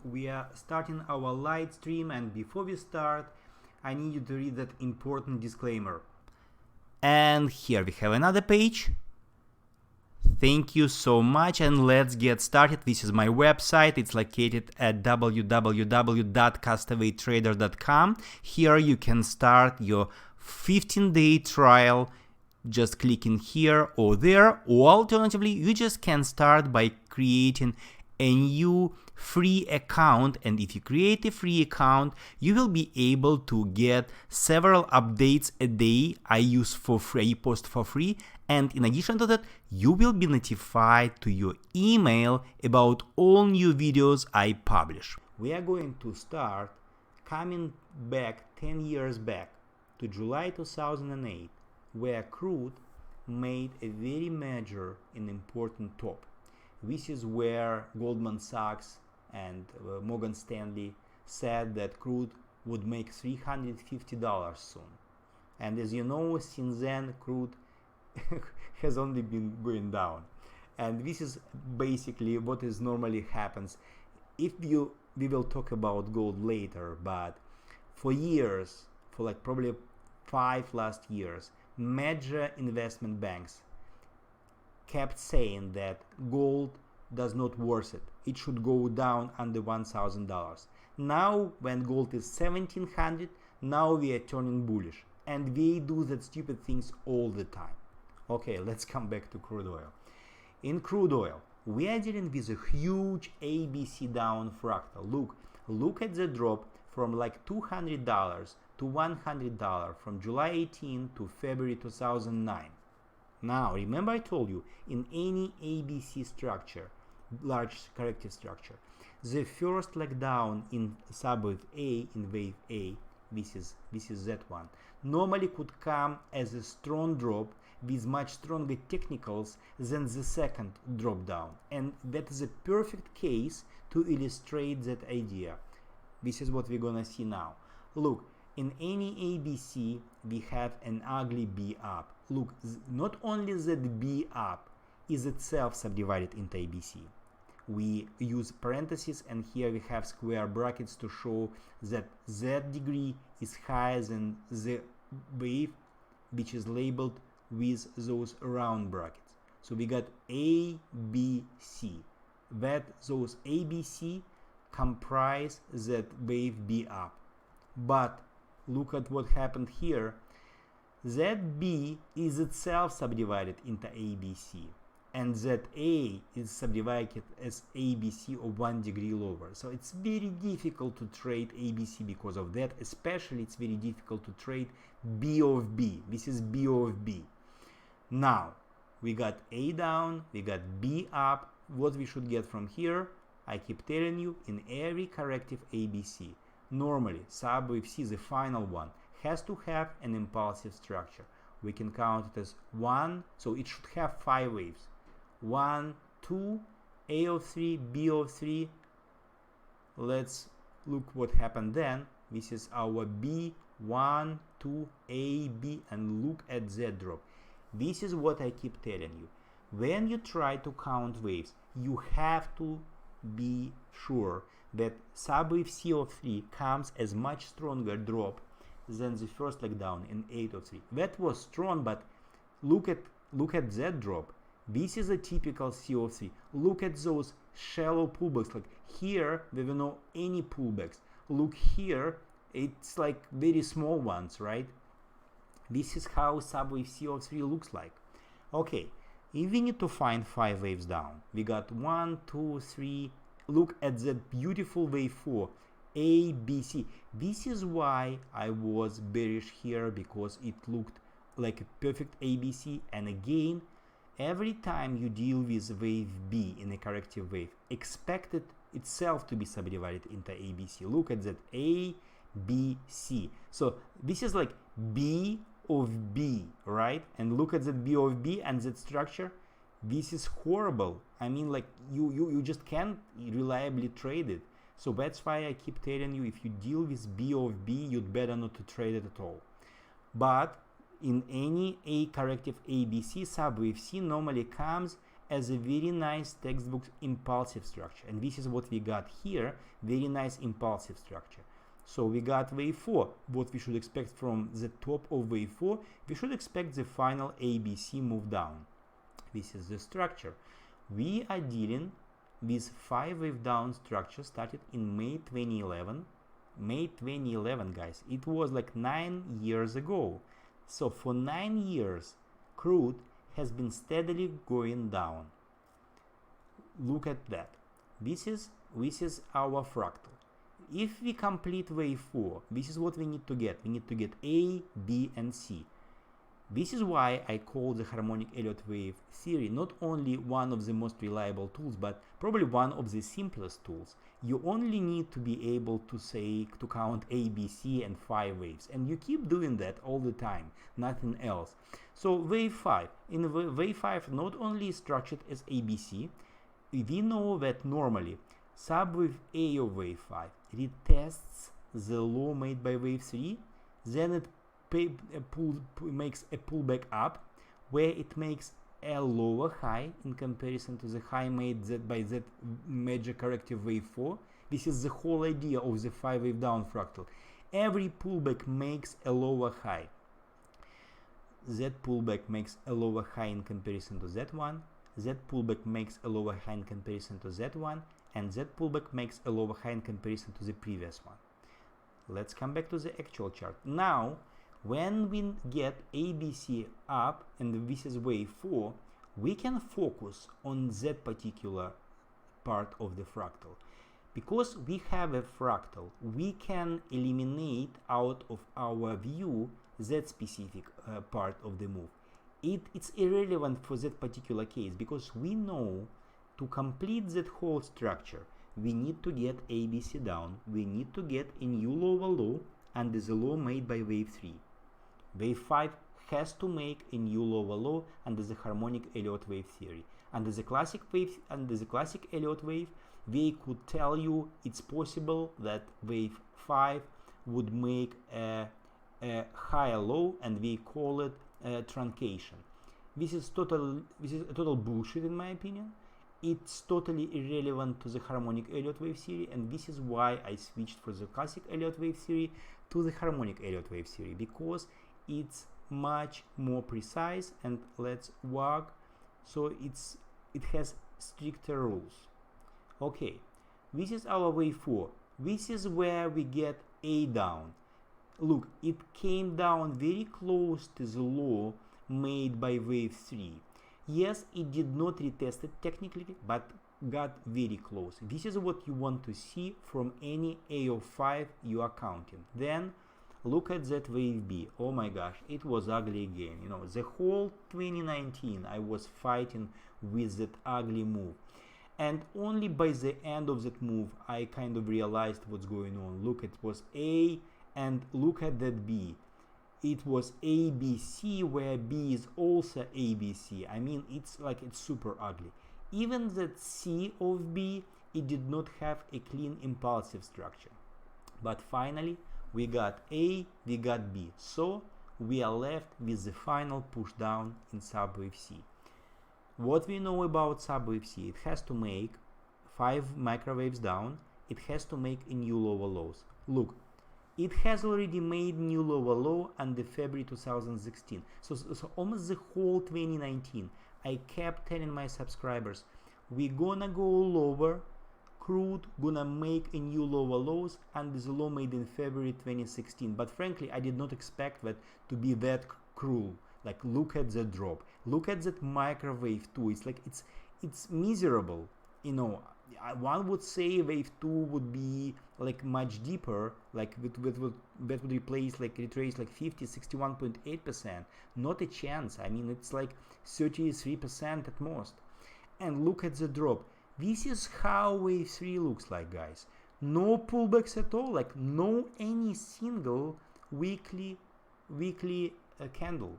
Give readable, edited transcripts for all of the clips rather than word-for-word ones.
We are starting our live stream, and before we start, I need you to read that important disclaimer. And here we have another page. Thank you so much, and let's get started. This is my website. It's located at www.castawaytrader.com. Here you can start your 15-day trial just clicking here or there, or alternatively you just can start by creating a new free account. And if you create a free account, you will be able to get several updates a day. I post for free, and in addition to that, you will be notified to your email about all new videos I publish. We are going to start coming back 10 years back to July 2008, where crude made a very major and important top. This is where Goldman Sachs and Morgan Stanley said that crude would make $350 soon. And as you know, since then crude has only been going down. And this is basically what is normally happens. We will talk about gold later, but for years, for like probably 5 last years, major investment banks kept saying that gold does not worth it. It should go down under $1,000. Now, when gold is $1,700, now we are turning bullish, and we do that stupid things all the time. Okay, let's come back to crude oil. In crude oil, we are dealing with a huge ABC down fractal. Look at the drop from like $200 to $100 from July 18 to February 2009. Now, remember I told you, in any ABC structure, large corrective structure, the first leg down in subwave A, in wave A, this is that one, normally could come as a strong drop with much stronger technicals than the second drop down. And that is a perfect case to illustrate that idea. This is what we're gonna see now. Look, in any ABC, we have an ugly B up. Look, not only that B up is itself subdivided into ABC. We use parentheses, and here we have square brackets to show that that degree is higher than the wave, which is labeled with those round brackets. So we got A, B, C. That those ABC comprise that wave B up. But look at what happened here. That B is itself subdivided into ABC, and that A is subdivided as ABC of 1 degree lower. So it's very difficult to trade ABC because of that. Especially it's very difficult to trade B of B. This is B of B. Now we got A down, we got B up. What we should get from here, I keep telling you, in every corrective ABC, normally subwave C, the final one, has to have an impulsive structure. We can count it as 1, so it should have 5 waves. 1, 2, A of 3, B of 3. Let's look what happened then. This is our B, 1, 2, A, B, and look at Z drop. This is what I keep telling you. When you try to count waves, you have to be sure that subwave C of 3 comes as much stronger drop than the first leg down in 8 of 3. That was strong, but look at that drop. This is a typical C of 3. Look at those shallow pullbacks. Like here, there were no any pullbacks. Look here, it's like very small ones, right? This is how subwave C of 3 looks like. Okay, if we need to find 5 waves down, we got 1, 2, 3. Look at that beautiful wave 4. A, B, C. This is why I was bearish here, because it looked like a perfect ABC. And again, every time you deal with wave B in a corrective wave, expect it itself to be subdivided into ABC. Look at that A, B, C. So this is like B of B, right? And look at that B of B and that structure. This is horrible. I mean, like you just can't reliably trade it. So that's why I keep telling you, if you deal with B of B, you'd better not to trade it at all. But in any A corrective ABC, subwave C normally comes as a very nice textbook impulsive structure, and this is what we got here, very nice impulsive structure. So we got wave 4. What we should expect from the top of wave 4, we should expect the final ABC move down. This is the structure. We are dealing with 5 wave down structure started in May 2011. May 2011, guys. It was like 9 years ago. So for 9 years, crude has been steadily going down. Look at that. This is our fractal. If we complete wave 4, this is what we need to get. We need to get A, B, and C. This is why I call the Harmonic Elliott Wave Theory not only one of the most reliable tools, but probably one of the simplest tools. You only need to be able to count A, B, C, and 5 waves, and you keep doing that all the time, nothing else. So wave 5. In wave 5, not only is structured as ABC, we know that normally subwave A of wave 5 retests the low made by wave 3, then it makes a pullback up, where it makes a lower high in comparison to the high made by that major corrective wave 4. This is the whole idea of the 5 wave down fractal. Every pullback makes a lower high. That pullback makes a lower high in comparison to that one. That pullback makes a lower high in comparison to that one, and that pullback makes a lower high in comparison to the previous one. Let's come back to the actual chart. Now, when we get ABC up, and this is wave 4, we can focus on that particular part of the fractal. Because we have a fractal, we can eliminate out of our view that specific part of the move. It's irrelevant for that particular case, because we know to complete that whole structure, we need to get ABC down, we need to get a new lower low under the low made by wave 3. Wave 5 has to make a new lower low under the Harmonic Elliott Wave Theory. Under the classic Elliott Wave, we could tell you it's possible that wave 5 would make a higher low, and we call it truncation. This is a total bullshit in my opinion. It's totally irrelevant to the Harmonic Elliott Wave Theory, and this is why I switched from the classic Elliott Wave Theory to the Harmonic Elliott Wave Theory, because it's much more precise and let's work, so it has stricter rules. Okay, this is our wave 4. This is where we get A down. Look, it came down very close to the low made by wave 3. Yes, it did not retest it technically, but got very close. This is what you want to see from any A of 5 you are counting. Then look at that wave B. Oh my gosh, it was ugly again. You know, the whole 2019 I was fighting with that ugly move. And only by the end of that move I kind of realized what's going on. Look, it was A, and look at that B. It was ABC, where B is also ABC. I mean, it's super ugly. Even that C of B, it did not have a clean impulsive structure. But finally, we got A, we got B. So we are left with the final push down in subwave C. What we know about subwave C, it has to make 5 microwaves down. It has to make a new lower lows. Look, it has already made new lower low under February 2016. So almost the whole 2019, I kept telling my subscribers, we're gonna go lower, crude gonna make a new lower lows under the low made in February 2016. But frankly, I did not expect that to be that cruel. Like, look at the drop. Look at that microwave 2. It's like, it's miserable. You know, one would say wave 2 would be like much deeper, like that would retrace like 50, 61.8%. Not a chance. I mean, it's like 33% at most. And look at the drop. This is how wave 3 looks like, guys. No pullbacks at all, like no any single weekly candle.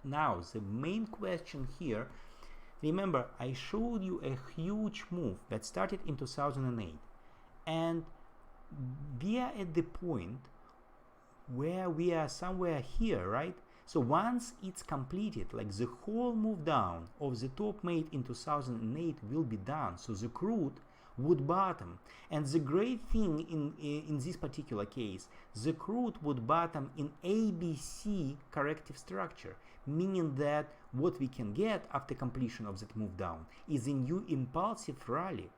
Now the main question here, remember I showed you a huge move that started in 2008, and we are at the point where we are somewhere here, right? So once it's completed, like the whole move down of the top made in 2008 will be done, so the crude would bottom. And the great thing in this particular case, the crude would bottom in ABC corrective structure, meaning that what we can get after completion of that move down is a new impulsive rally.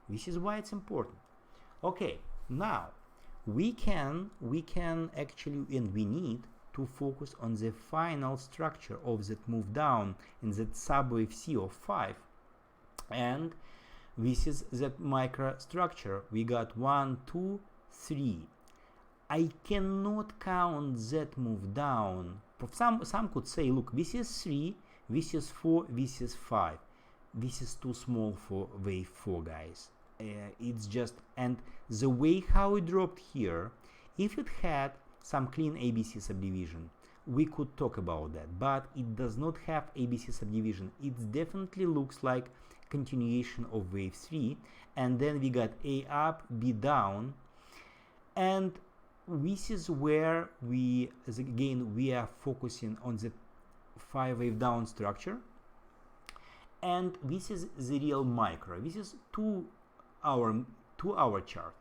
This is why it's important. Okay, now we can actually, and we need to focus on the final structure of that move down in that subwave C of 5, and this is the microstructure. We got 1, 2, 3. I cannot count that move down. Some could say, look, this is 3, this is 4, this is 5. This is too small for wave 4, guys. It's just, and the way how it dropped here, if it had some clean ABC subdivision, we could talk about that, but it does not have ABC subdivision. It definitely looks like continuation of wave 3, and then we got A up, B down, and this is where we, as again, we are focusing on the 5 wave down structure, and this is the real micro. This is 2 hour chart.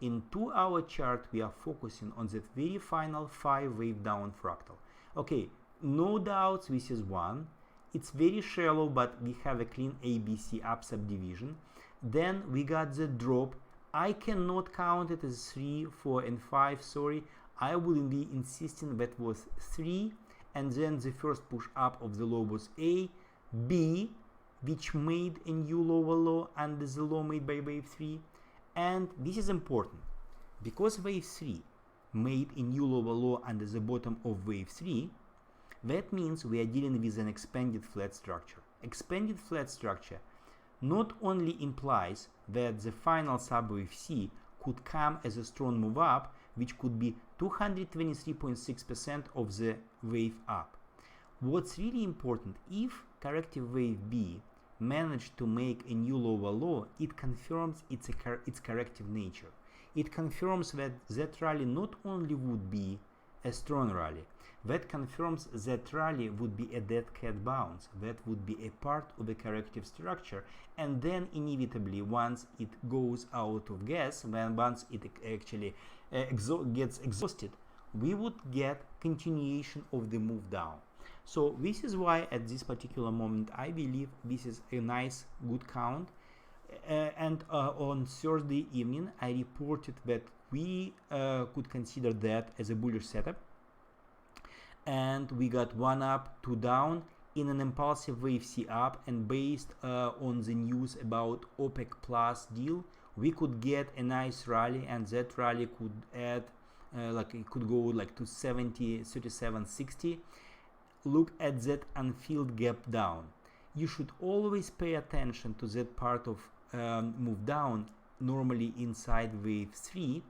In 2 hour chart we are focusing on the very final 5 wave down fractal. Okay, no doubts, this is 1. It's very shallow, but we have a clean ABC up subdivision. Then we got the drop. I cannot count it as 3, 4 and 5, sorry. I will be insisting that was 3, and then the first push up of the low was A, B, which made a new lower low under the low made by wave 3. And this is important because wave 3 made a new lower low under the bottom of wave 3. That means we are dealing with an expanded flat structure. Expanded flat structure not only implies that the final subwave C could come as a strong move up, which could be 223.6% of the wave up. What's really important, if corrective wave B managed to make a new lower low, it confirms its corrective nature. It confirms that that rally not only would be a strong rally, that confirms that rally would be a dead cat bounce, that would be a part of the corrective structure, and then inevitably once it goes out of gas, once it actually gets exhausted, we would get continuation of the move down. So this is why at this particular moment I believe this is a nice good count. And on Thursday evening I reported that we could consider that as a bullish setup, and we got 1 up, 2 down in an impulsive wave C up, and based on the news about OPEC plus deal, we could get a nice rally, and that rally could add like it could go like to 70, 37, 60. Look at that unfilled gap down. You should always pay attention to that part of move down, normally inside wave 3,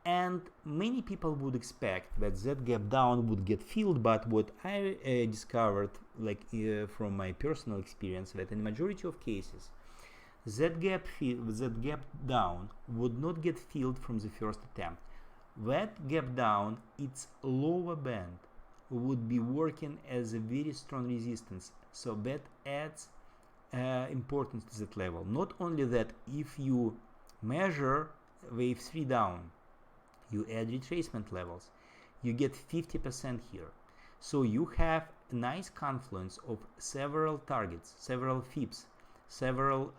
and many people would expect that that gap down would get filled, but what I discovered, like from my personal experience, that in majority of cases that gap down would not get filled from the first attempt. That gap down, its lower band, would be working as a very strong resistance, so that adds importance to that level. Not only that, if you measure wave 3 down, you add retracement levels, you get 50% here. So you have a nice confluence of several targets, several FIBs, several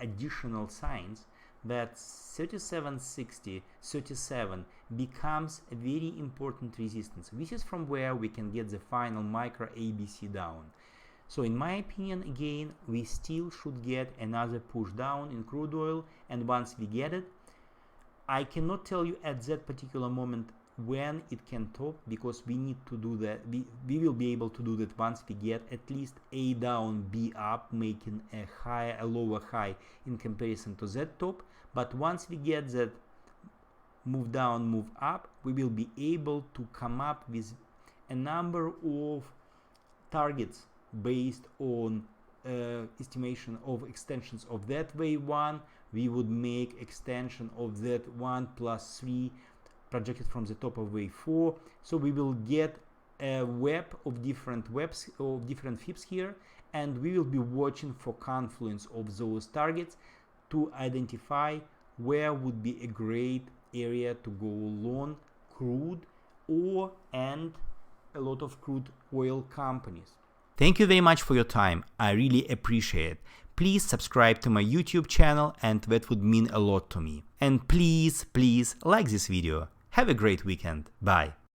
additional signs that 3760, 37 becomes a very important resistance. This is from where we can get the final micro ABC down. So in my opinion, again, we still should get another push down in crude oil, and once we get it, I cannot tell you at that particular moment when it can top, because we need to do that. We will be able to do that once we get at least A down, B up, making a lower high in comparison to that top. But once we get that move down, move up, we will be able to come up with a number of targets based on estimation of extensions of that wave 1. We would make extension of that 1 plus 3 projected from the top of wave 4. So we will get a web of different webs of different fibs here, and we will be watching for confluence of those targets to identify where would be a great area to go long crude or and a lot of crude oil companies. Thank you very much for your time. I really appreciate it. Please subscribe to my YouTube channel, and that would mean a lot to me. And please like this video. Have a great weekend. Bye.